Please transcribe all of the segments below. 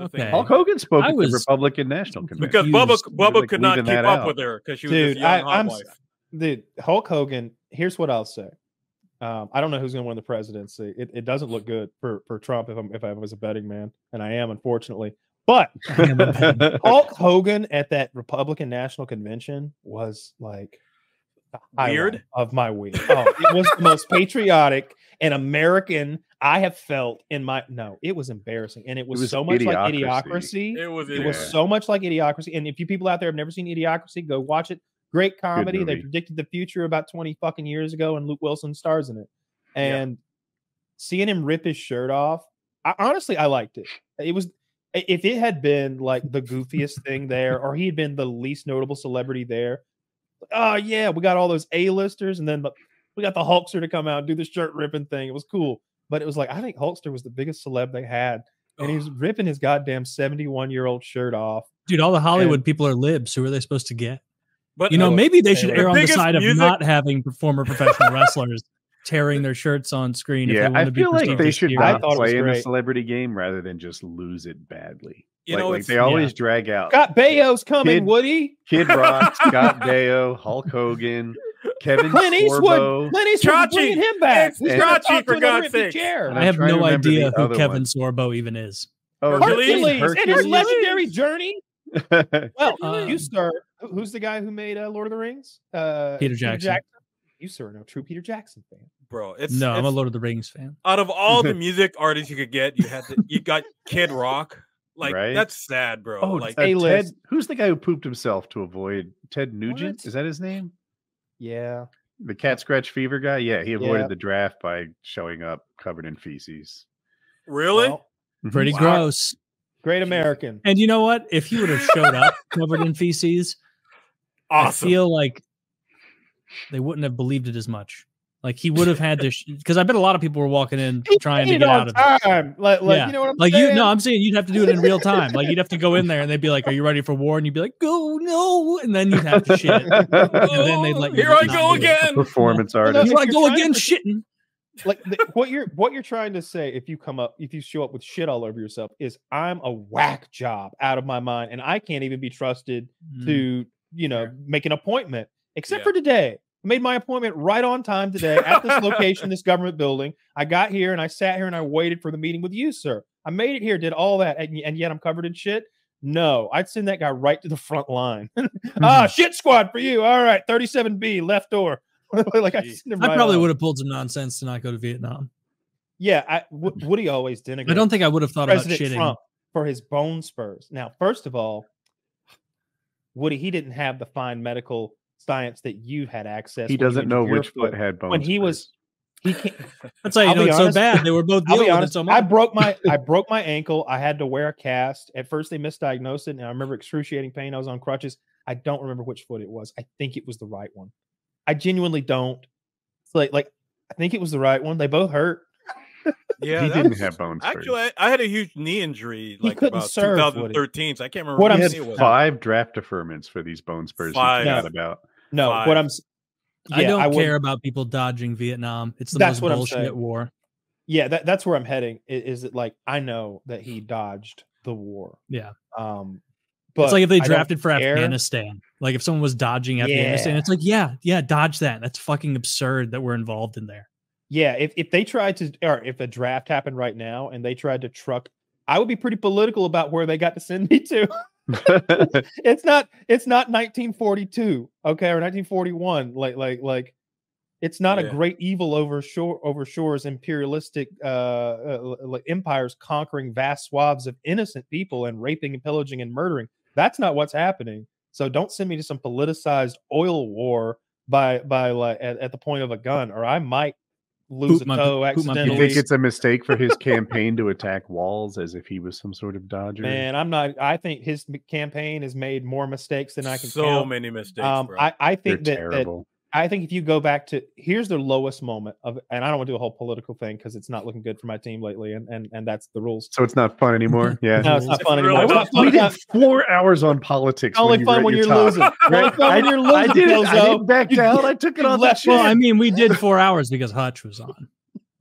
the thing. Hulk Hogan spoke at the Republican National Convention. Because Bubba could not keep up with her because she was this young hot wife. Dude, Hulk Hogan, here's what I'll say. I don't know who's going to win the presidency. It doesn't look good for Trump if I was a betting man, and I am, unfortunately. But Hulk Hogan at that Republican National Convention was like the weird of my week. Oh, it was the most patriotic and American I have felt in my. No, it was embarrassing, and it was so much like Idiocracy. It was so much like Idiocracy. And if you people out there have never seen Idiocracy, go watch it. Great comedy. They predicted the future about 20 fucking years ago, and Luke Wilson stars in it. And seeing him rip his shirt off, honestly, I liked it. It was. If it had been like the goofiest thing there, or he had been the least notable celebrity there, oh yeah, we got all those A-listers, and then we got the Hulkster to come out and do the shirt ripping thing. It was cool, but it was like I think Hulkster was the biggest celeb they had, and he was ripping his goddamn 71-year-old shirt off. Dude, all the Hollywood people are libs. Who are they supposed to get? But maybe they should err on the side of not having former professional wrestlers tearing their shirts on screen. Yeah, I feel like they should not play in a celebrity game rather than just lose it badly. Like they always drag out. Scott Baio's coming, Woody. Kid Rock, Scott Baio, Hulk Hogan, Kevin Clint Eastwood. Clint Eastwood bringing him back. Chachi, for God's sake. I have no idea who Kevin Sorbo even is. Oh, Hercules in his legendary journey. Well, you start. Who's the guy who made Lord of the Rings? Peter Jackson. You sir are no true Peter Jackson fan, bro. I'm a Lord of the Rings fan. Out of all the music artists you could get, you got Kid Rock. Like that's sad, bro. Oh, like Ted, who's the guy who pooped himself to avoid Ted Nugent? What? Is that his name? Yeah, the cat scratch fever guy. Yeah, he avoided the draft by showing up covered in feces. Really? Well, pretty gross. Great American. And you know what? If he would have showed up covered in feces, awesome. I feel like they wouldn't have believed it as much. Like he would have had to, because I bet a lot of people were walking in trying to get out of it. Like you know what I'm saying? I'm saying you'd have to do it in real time. Like you'd have to go in there and they'd be like, "Are you ready for war?" And you'd be like, "Go, no," and then you'd have to shit. And then they'd let you. Here I go again. Performance artist. Here I go again, shitting. Like what you're trying to say, if you show up with shit all over yourself, is I'm a whack job out of my mind, and I can't even be trusted to make an appointment. Except for today. I made my appointment right on time today at this location, this government building. I got here and I sat here and I waited for the meeting with you, sir. I made it here, did all that, and yet I'm covered in shit? No, I'd send that guy right to the front line. Shit squad for you. All right, 37B, left door. Like I probably would have pulled some nonsense to not go to Vietnam. Yeah, Woody always denigrated. I don't think I would have thought President about shitting Trump for his bone spurs. Now, first of all, Woody, he didn't have the fine medical science that you had access. He doesn't know which foot had bones. When he can't. That's how you know it's so bad. They were both dealing with it so much. I broke my ankle. I had to wear a cast. At first, they misdiagnosed it, and I remember excruciating pain. I was on crutches. I don't remember which foot it was. I think it was the right one. I genuinely don't. It's like I think it was the right one. They both hurt. Yeah, he didn't have bones. Actually, I had a huge knee injury like about 2013. So I can't remember what I'm saying. 5 draft deferments for these bone spurs. 5. No, 5. what I'm. I don't care about people dodging Vietnam. It's the most bullshit war. Yeah, that's where I'm heading. Is that like I know that he dodged the war. Yeah. But it's like if they drafted for Afghanistan. Like if someone was dodging Afghanistan, it's like, yeah, dodge that. That's fucking absurd that we're involved in there. Yeah, if they tried to, or if a draft happened right now and they tried to truck, I would be pretty political about where they got to send me to. It's not 1942, okay, or 1941. Like it's not a great evil over shores, imperialistic like empires conquering vast swaths of innocent people and raping and pillaging and murdering. That's not what's happening. So don't send me to some politicized oil war by like at the point of a gun, or I might lose a toe accidentally. You think it's a mistake for his campaign to attack walls as if he was some sort of dodger? Man, I'm not. I think his campaign has made more mistakes than I can count. So many mistakes, bro. I think that I think if you go back to here's the lowest moment of, and I don't want to do a whole political thing because it's not looking good for my team lately, and that's the rules. So it's not fun anymore. Yeah, no, it's not fun anymore. We did 4 hours on politics. Only fun when you're losing. Right? I didn't back down. I took it on that. Well, I mean, we did 4 hours because Hutch was on.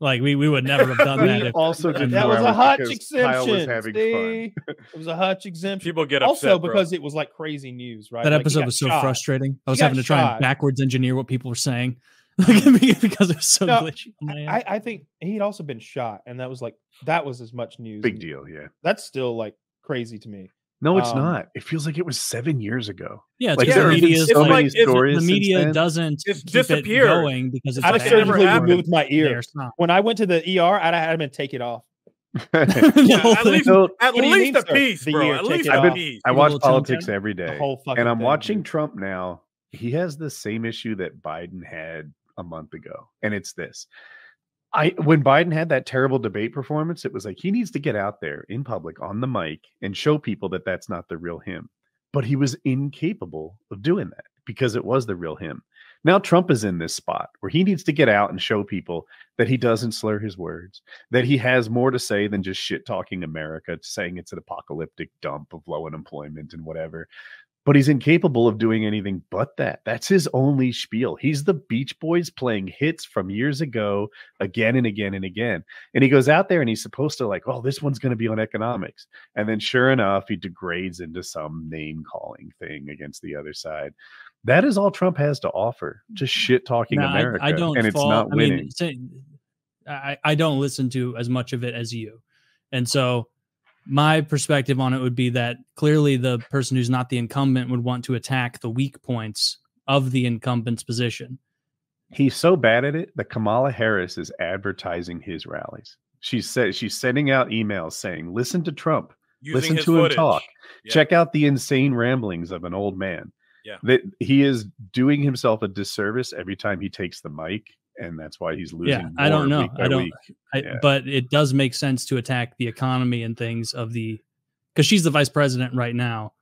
Like we would never have done that. If, also did that was a Hutch exemption. Was having fun. It was a Hutch exemption. People get upset also because it was like crazy news, right? That episode was so frustrating. I was having to try and backwards engineer what people were saying because it was so glitchy. I think he'd also been shot, and that was as much news. Big deal, yeah. That's still like crazy to me. No, it's not. It feels like it was 7 years ago. Yeah, like the media doesn't disappear going because it's I surgically removed my ear. When I went to the ER, I had to take it off. At least a piece, bro. At least a piece. I watch politics every day, and I'm watching Trump now. He has the same issue that Biden had a month ago, and it's this. When Biden had that terrible debate performance, it was like he needs to get out there in public on the mic and show people that that's not the real him. But he was incapable of doing that because it was the real him. Now Trump is in this spot where he needs to get out and show people that he doesn't slur his words, that he has more to say than just shit talking America, saying it's an apocalyptic dump of low unemployment and whatever. But he's incapable of doing anything but that. That's his only spiel. He's the Beach Boys playing hits from years ago again and again and again. And he goes out there and he's supposed to like, oh, this one's going to be on economics. And then sure enough, he degrades into some name calling thing against the other side. That is all Trump has to offer. Just shit talking America. I don't it's not winning. I don't listen to as much of it as you. And so my perspective on it would be that clearly the person who's not the incumbent would want to attack the weak points of the incumbent's position. He's so bad at it that Kamala Harris is advertising his rallies. She's sending out emails saying, listen to Trump, listen to him talk, check out the insane ramblings of an old man. Yeah. That he is doing himself a disservice every time he takes the mic. And that's why he's losing. Yeah, I don't know. But it does make sense to attack the economy and things because she's the vice president right now.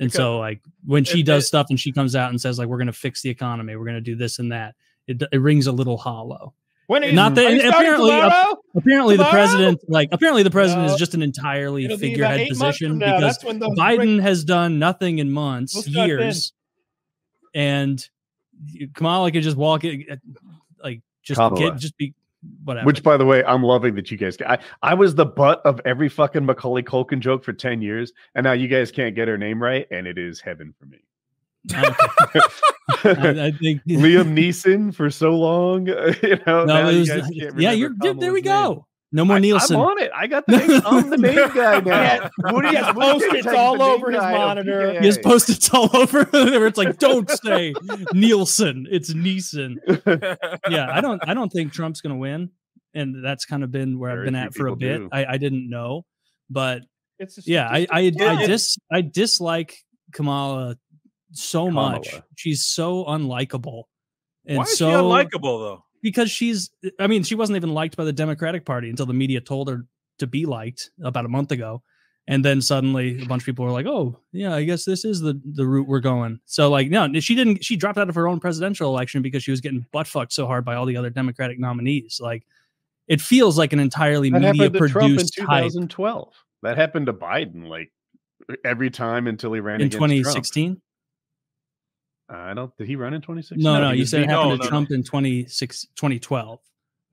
And so like when she does stuff and she comes out and says like, we're going to fix the economy, we're going to do this and that, it rings a little hollow. Apparently the president is just an entirely figurehead position because Biden has done nothing in months, years. And Kamala could just walk it, like just be whatever. Which, by the way, I'm loving that you guys. I was the butt of every fucking Macaulay Culkin joke for 10 years, and now you guys can't get her name right, and it is heaven for me. I think Liam Neeson for so long, there we go. No more Nielsen. I'm on it. I got the I'm the main guy now. Woody has post-its all over his monitor. He has post-its all over where it's like, don't say Nielsen. It's Neeson. Yeah, I don't think Trump's gonna win. And that's kind of been where I've been at for a bit. I didn't know, but I dislike Kamala so much. She's so unlikable. And why is she unlikable though? Because she wasn't even liked by the Democratic Party until the media told her to be liked about a month ago. And then suddenly a bunch of people were like, oh, yeah, I guess this is the route we're going. So like, no, she dropped out of her own presidential election because she was getting butt fucked so hard by all the other Democratic nominees. Like it feels like an entirely media produced Trump in 2012. Hype. That happened to Biden like every time until he ran in 2016. Trump. Did he run in 2016? No, you said it happened to Trump in 2012.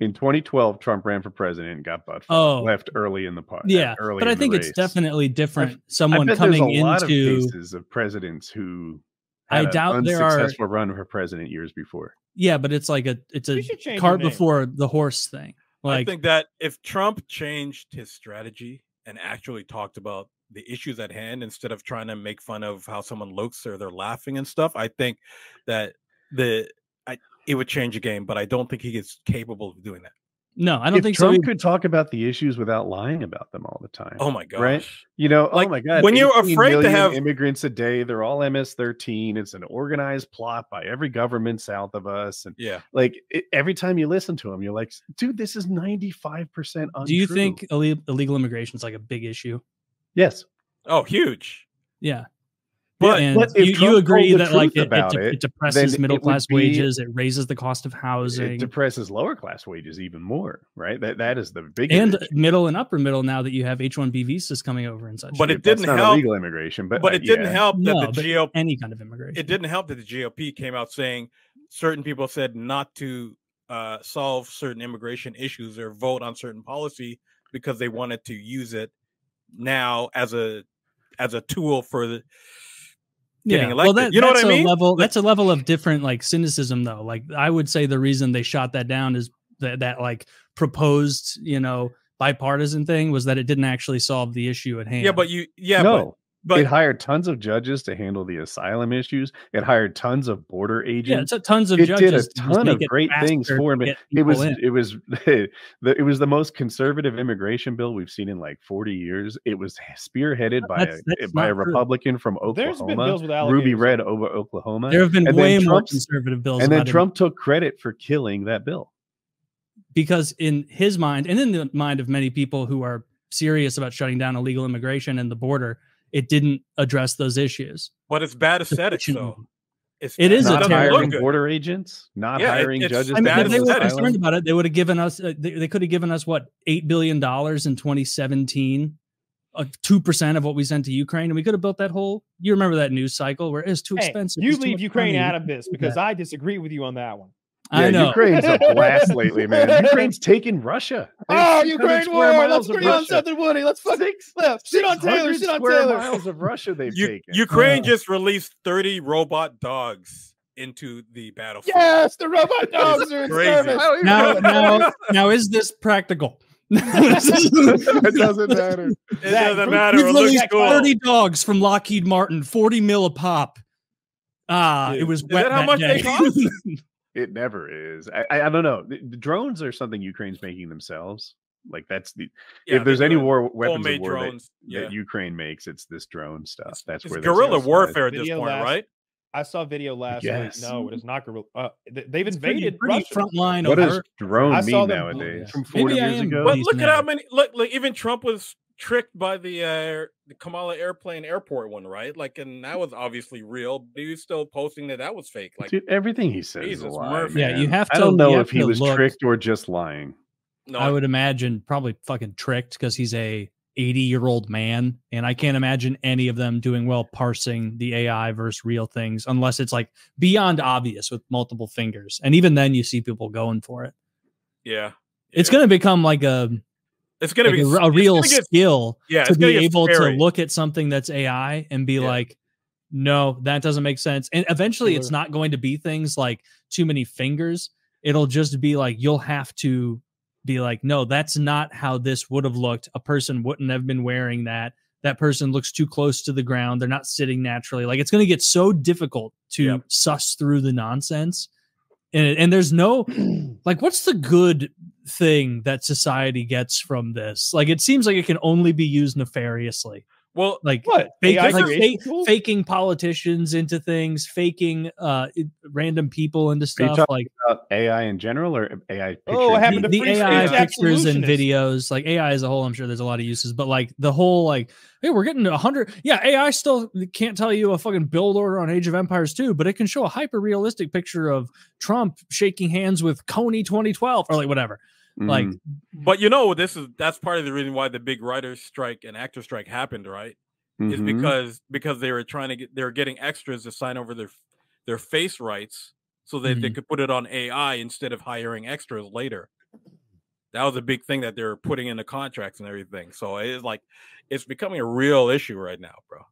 In 2012, Trump ran for president and got butt left early in the party. Yeah, but I think it's definitely different. Someone coming into a lot of cases of presidents who had an unsuccessful run for president years before. Yeah, but it's like it's a cart before the horse thing. Like, I think that if Trump changed his strategy and actually talked about the issues at hand instead of trying to make fun of how someone looks or they're laughing and stuff, I think that it would change the game, but I don't think he is capable of doing that. No, I don't think Trump could talk about the issues without lying about them all the time. Oh my gosh. Right? Oh my God. When you're afraid to have immigrants a day, they're all MS-13. It's an organized plot by every government south of us. And every time you listen to him, you're like, dude, this is 95% untrue. Do you think illegal immigration is like a big issue? Yes. Oh, huge. Yeah. But you agree that like it depresses middle class wages, it raises the cost of housing, it depresses lower class wages even more, right? That is the big and middle and upper middle now that you have H-1B visas coming over and such. But it didn't help illegal immigration, but it didn't help that the GOP any kind of immigration. It didn't help that the GOP came out saying certain people said not to solve certain immigration issues or vote on certain policy because they wanted to use it now as a tool for the getting elected. Well, you know what I mean? That's a level of different like cynicism, though. Like I would say the reason they shot that down is that like proposed, bipartisan thing was that it didn't actually solve the issue at hand. But it hired tons of judges to handle the asylum issues. It hired tons of border agents. Yeah, tons of judges. It did a ton of great things for him. It was the most conservative immigration bill we've seen in like 40 years. It was spearheaded by a Republican from Oklahoma, Ruby Red over Oklahoma. There have been way more conservative bills. And then Trump took credit for killing that bill. Because in his mind, and in the mind of many people who are serious about shutting down illegal immigration and the border, it didn't address those issues. But it's bad aesthetics, though. It is not hiring border agents, not hiring judges. I mean, if they were concerned about it, they would have given us. They could have given us what $8 billion in 2017, 2% of what we sent to Ukraine, and we could have built that whole. You remember that news cycle where it's too expensive. You leave Ukraine out of this because I disagree with you on that one. I know Ukraine's a blast lately, man. Ukraine's taking Russia. Ukraine war! Let's agree on something, Woody. Let's fucking shit on Taylor. Shit on Taylor. Miles of Russia they've taken. Ukraine just released 30 robot dogs into the battlefield. Yes, the robot dogs are in service. Now, is this practical? It doesn't matter. It doesn't matter. We've released 30 dogs from Lockheed Martin, 40 mil a pop. It was wet. Is that how much they cost? It never is. I don't know. The drones are something Ukraine's making themselves. Like that's if there's any weapons of war that Ukraine makes, it's this drone stuff. That's where guerrilla warfare at this point, right? I saw a video last week. No, it is not guerrilla. They've invaded pretty front line. What does drone mean nowadays? From 40 years ago. But look at how many. Look, even Trump was tricked by the Kamala airport one, right? Like, and that was obviously real, but he was still posting that was fake. Like, dude, everything he says is a lie. Yeah, you have to. I don't know if he was tricked or just lying. No, I would imagine probably fucking tricked because he's a 80-year-old man, and I can't imagine any of them doing well parsing the AI versus real things unless it's like beyond obvious with multiple fingers, and even then you see people going for it. Yeah. It's going to become like it's going to be a real skill to be able to look at something that's AI and be like, no, that doesn't make sense. And eventually it's not going to be things like too many fingers. It'll just be like, you'll have to be like, no, that's not how this would have looked. A person wouldn't have been wearing that. That person looks too close to the ground. They're not sitting naturally. Like, it's going to get so difficult to suss through the nonsense. And there's no, like, what's the good thing that society gets from this? Like, it seems like it can only be used nefariously. Well, like what? Faking politicians into things, faking random people into stuff. Like about AI in general or AI pictures? Oh, the AI pictures and videos, like AI as a whole. I'm sure there's a lot of uses, but like the whole like, hey, we're getting 100. Yeah, AI still can't tell you a fucking build order on Age of Empires 2, but it can show a hyper realistic picture of Trump shaking hands with Coney 2012 or like whatever. Like, but that's part of the reason why the big writers' strike and actor strike happened, right? Is because they were they were getting extras to sign over their face rights so that they could put it on AI instead of hiring extras later. That was a big thing that they were putting in the contracts and everything. So it's becoming a real issue right now, bro.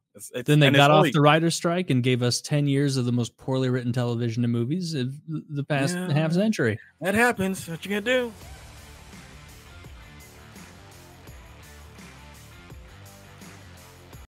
Then they got off the writer's strike and gave us 10 years of the most poorly written television and movies of the past half century. That happens. What you gonna do?